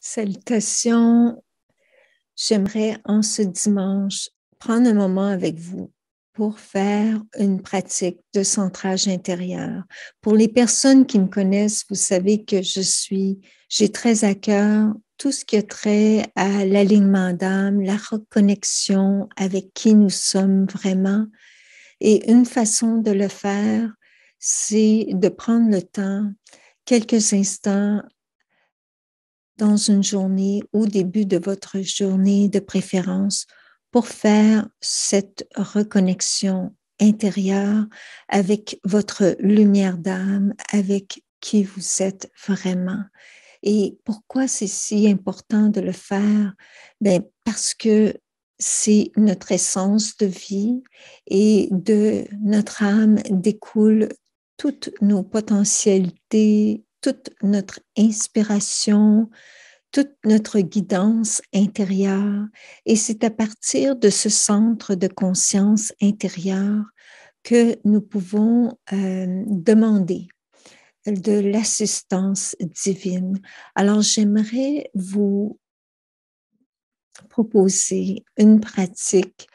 Salutations, j'aimerais en ce dimanche prendre un moment avec vous pour faire une pratique de centrage intérieur. Pour les personnes qui me connaissent, vous savez que j'ai très à cœur tout ce qui a trait à l'alignement d'âme, la reconnexion avec qui nous sommes vraiment. Et une façon de le faire, c'est de prendre le temps, quelques instants dans une journée, au début de votre journée de préférence, pour faire cette reconnexion intérieure avec votre lumière d'âme, avec qui vous êtes vraiment. Et pourquoi c'est si important de le faire? Bien, parce que c'est notre essence de vie et de notre âme découle toutes nos potentialités, toute notre inspiration, toute notre guidance intérieure. Et c'est à partir de ce centre de conscience intérieure que nous pouvons demander de l'assistance divine. Alors, j'aimerais vous proposer une pratique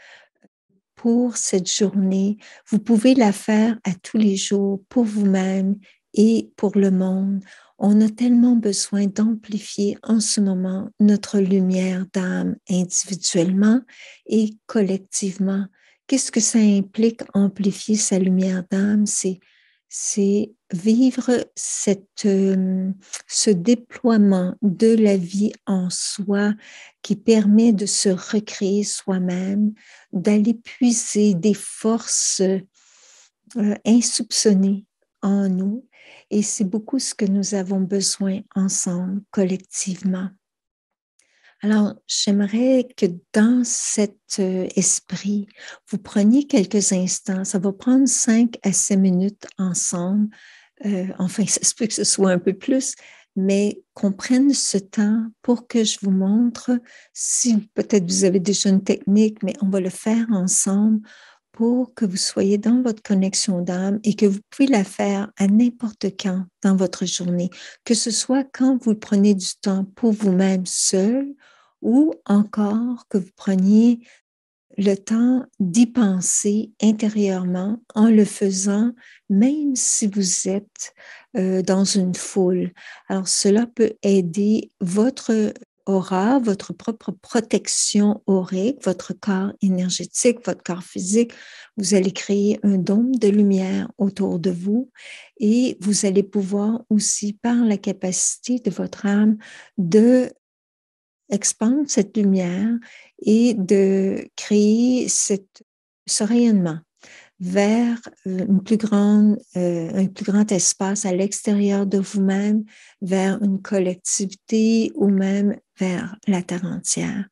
pour cette journée. Vous pouvez la faire à tous les jours pour vous-même et pour le monde. On a tellement besoin d'amplifier en ce moment notre lumière d'âme individuellement et collectivement. Qu'est-ce que ça implique, amplifier sa lumière d'âme? C'est vivre ce déploiement de la vie en soi qui permet de se recréer soi-même, d'aller puiser des forces insoupçonnées en nous. Et c'est beaucoup ce que nous avons besoin ensemble, collectivement. Alors, j'aimerais que dans cet esprit, vous preniez quelques instants. Ça va prendre 5 à 7 minutes ensemble. Enfin, ça se peut que ce soit un peu plus, mais qu'on prenne ce temps pour que je vous montre, si peut-être vous avez déjà une technique, mais on va le faire ensemble pour que vous soyez dans votre connexion d'âme et que vous pouvez la faire à n'importe quand dans votre journée, que ce soit quand vous prenez du temps pour vous-même seul ou encore que vous preniez le temps d'y penser intérieurement en le faisant, même si vous êtes dans une foule. Alors, cela peut aider votre aura, votre propre protection aurique, votre corps énergétique, votre corps physique. Vous allez créer un dôme de lumière autour de vous et vous allez pouvoir aussi, par la capacité de votre âme, de expandre cette lumière et de créer ce rayonnement vers un plus grand espace à l'extérieur de vous-même, vers une collectivité ou même vers la terre entière.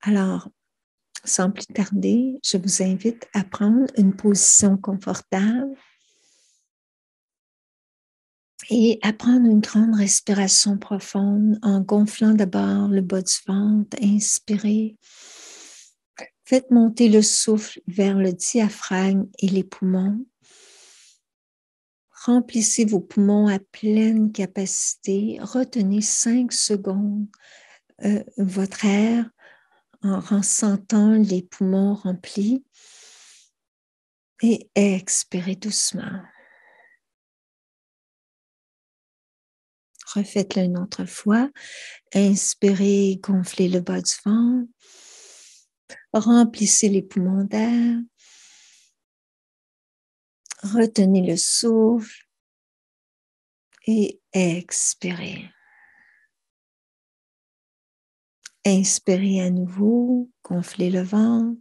Alors, sans plus tarder, je vous invite à prendre une position confortable et à prendre une grande respiration profonde en gonflant d'abord le bas du ventre. Inspirez. Faites monter le souffle vers le diaphragme et les poumons. Remplissez vos poumons à pleine capacité. Retenez 5 secondes votre air en ressentant les poumons remplis et expirez doucement. Refaites-le une autre fois. Inspirez, gonflez le bas du ventre. Remplissez les poumons d'air. Retenez le souffle et expirez. Inspirez à nouveau, gonflez le ventre.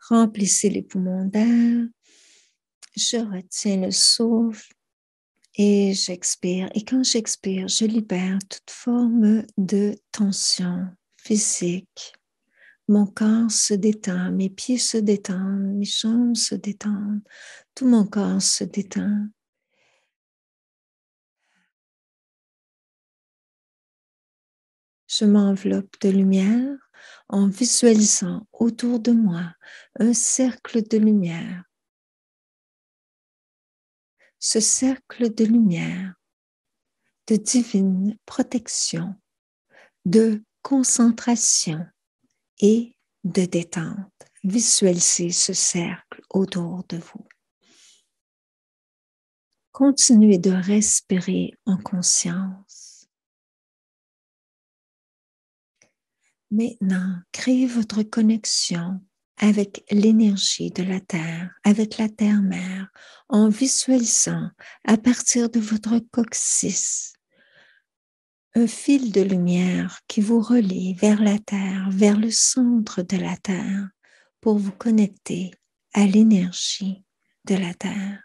Remplissez les poumons d'air. Je retiens le souffle et j'expire. Et quand j'expire, je libère toute forme de tension physique. Mon corps se détend, mes pieds se détendent, mes jambes se détendent, tout mon corps se détend. Je m'enveloppe de lumière en visualisant autour de moi un cercle de lumière. Ce cercle de lumière de divine protection, de concentration et de détente. Visualisez ce cercle autour de vous. Continuez de respirer en conscience. Maintenant, créez votre connexion avec l'énergie de la Terre, avec la Terre-Mère, en visualisant à partir de votre coccyx un fil de lumière qui vous relie vers la Terre, vers le centre de la Terre, pour vous connecter à l'énergie de la Terre.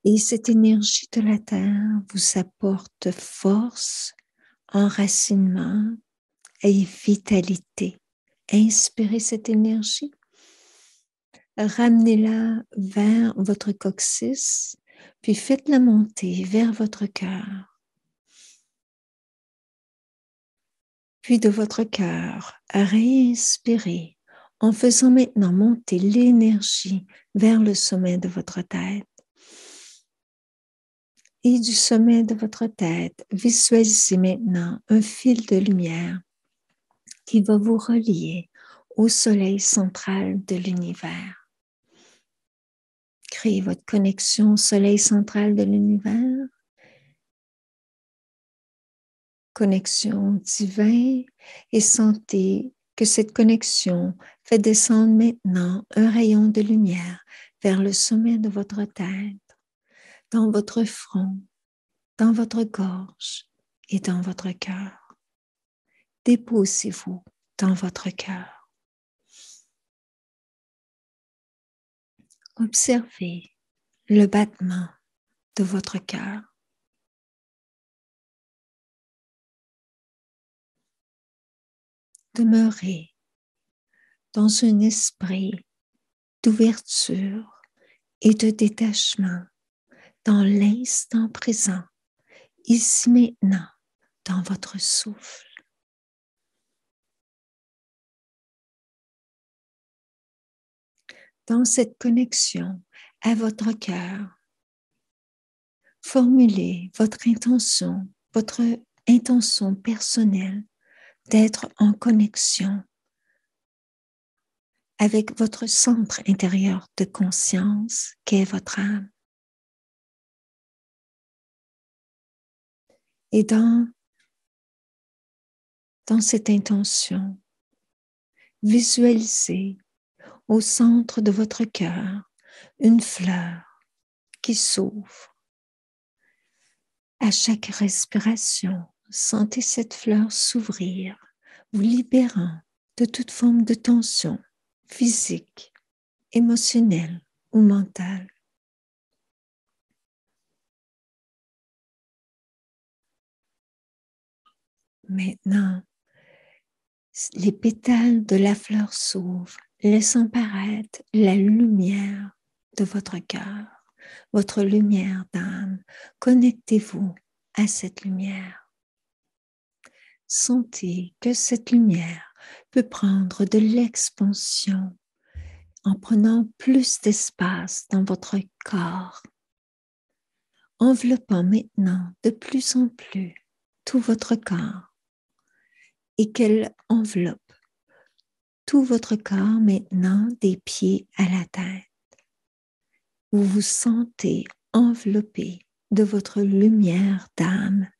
Et cette énergie de la Terre vous apporte force, enracinement et vitalité. Inspirez cette énergie, ramenez-la vers votre coccyx, puis faites-la monter vers votre cœur. Puis de votre cœur, réinspirez en faisant maintenant monter l'énergie vers le sommet de votre tête. Et du sommet de votre tête, visualisez maintenant un fil de lumière qui va vous relier au soleil central de l'univers. Créez votre connexion au soleil central de l'univers. Connexion divine, et sentez que cette connexion fait descendre maintenant un rayon de lumière vers le sommet de votre tête, dans votre front, dans votre gorge et dans votre cœur. Déposez-vous dans votre cœur. Observez le battement de votre cœur. Demeurez dans un esprit d'ouverture et de détachement dans l'instant présent, ici maintenant, dans votre souffle. Dans cette connexion à votre cœur, formulez votre intention personnelle d'être en connexion avec votre centre intérieur de conscience qu'est votre âme. Et dans cette intention, visualisez au centre de votre cœur une fleur qui s'ouvre. À chaque respiration, sentez cette fleur s'ouvrir, vous libérant de toute forme de tension physique, émotionnelle ou mentale. Maintenant, les pétales de la fleur s'ouvrent, laissant paraître la lumière de votre cœur, votre lumière d'âme. Connectez-vous à cette lumière. Sentez que cette lumière peut prendre de l'expansion en prenant plus d'espace dans votre corps, enveloppant maintenant de plus en plus tout votre corps et qu'elle enveloppe tout votre corps maintenant des pieds à la tête. Vous vous sentez enveloppé de votre lumière d'âme.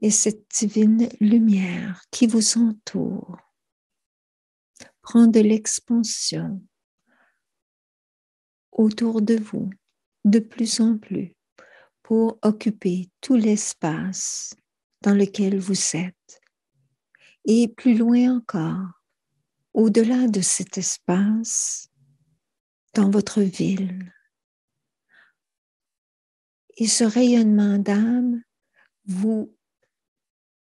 Et cette divine lumière qui vous entoure prend de l'expansion autour de vous de plus en plus pour occuper tout l'espace dans lequel vous êtes. Et plus loin encore, au-delà de cet espace, dans votre ville. Et ce rayonnement d'âme vous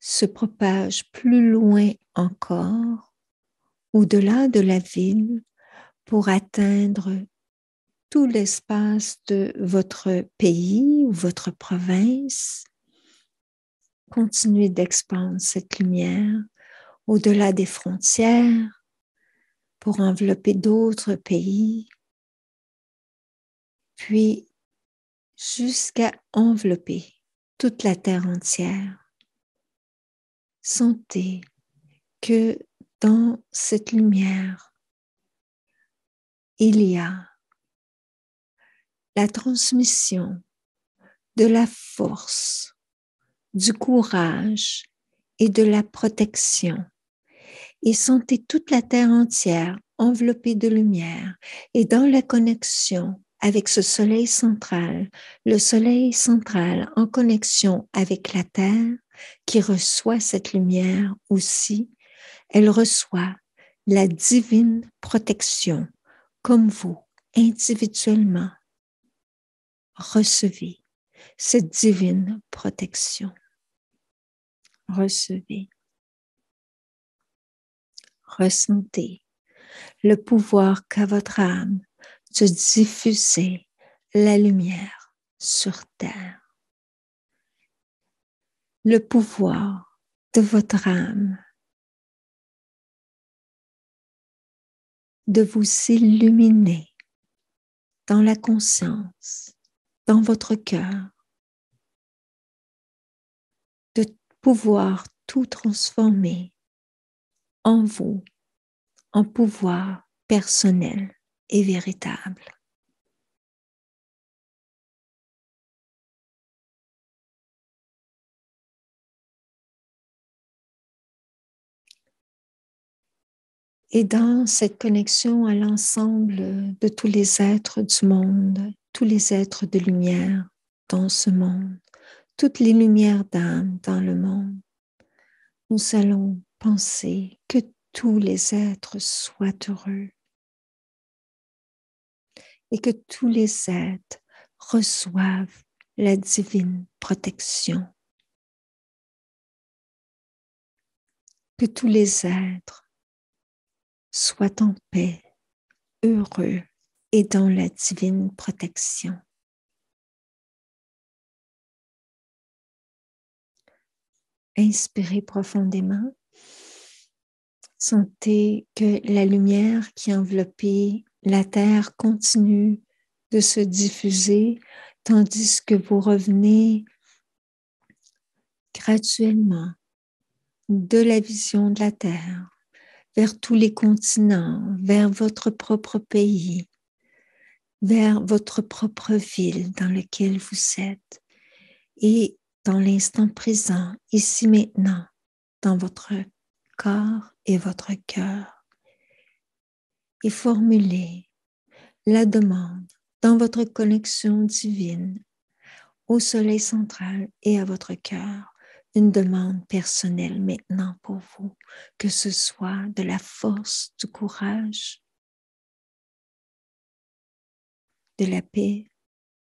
se propage plus loin encore, au-delà de la ville, pour atteindre tout l'espace de votre pays ou votre province. Continuez d'expandre cette lumière au-delà des frontières pour envelopper d'autres pays puis jusqu'à envelopper toute la terre entière. Sentez que dans cette lumière, il y a la transmission de la force, du courage et de la protection. Et sentez toute la terre entière enveloppée de lumière et dans la connexion avec ce soleil central, le soleil central en connexion avec la terre qui reçoit cette lumière aussi, elle reçoit la divine protection comme vous, individuellement, recevez cette divine protection. Recevez. Ressentez le pouvoir qu'a votre âme de diffuser la lumière sur terre. Le pouvoir de votre âme de vous illuminer dans la conscience, dans votre cœur, de pouvoir tout transformer en vous, en pouvoir personnel et véritable. Et dans cette connexion à l'ensemble de tous les êtres du monde, tous les êtres de lumière dans ce monde, toutes les lumières d'âme dans le monde, nous allons penser que tous les êtres soient heureux et que tous les êtres reçoivent la divine protection. Que tous les êtres soient en paix, heureux et dans la divine protection. Inspirez profondément. Sentez que la lumière qui enveloppe la terre continue de se diffuser tandis que vous revenez graduellement de la vision de la terre vers tous les continents, vers votre propre pays, vers votre propre ville dans laquelle vous êtes et dans l'instant présent, ici maintenant, dans votre corps et votre cœur. Et formulez la demande dans votre connexion divine au soleil central et à votre cœur. Une demande personnelle maintenant pour vous, que ce soit de la force, du courage, de la paix,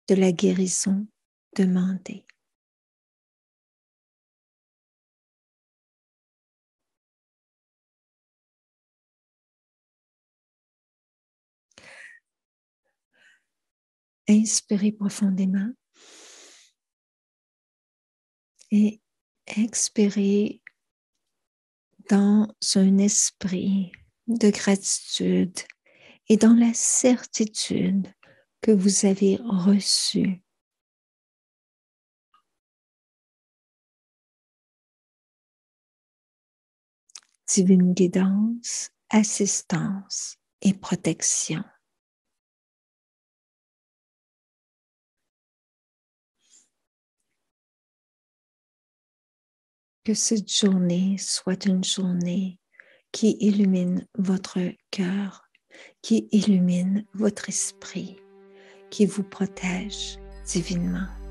de la guérison. Demandez. Inspirez profondément et expirez dans un esprit de gratitude et dans la certitude que vous avez reçu divine guidance, assistance et protection. Que cette journée soit une journée qui illumine votre cœur, qui illumine votre esprit, qui vous protège divinement.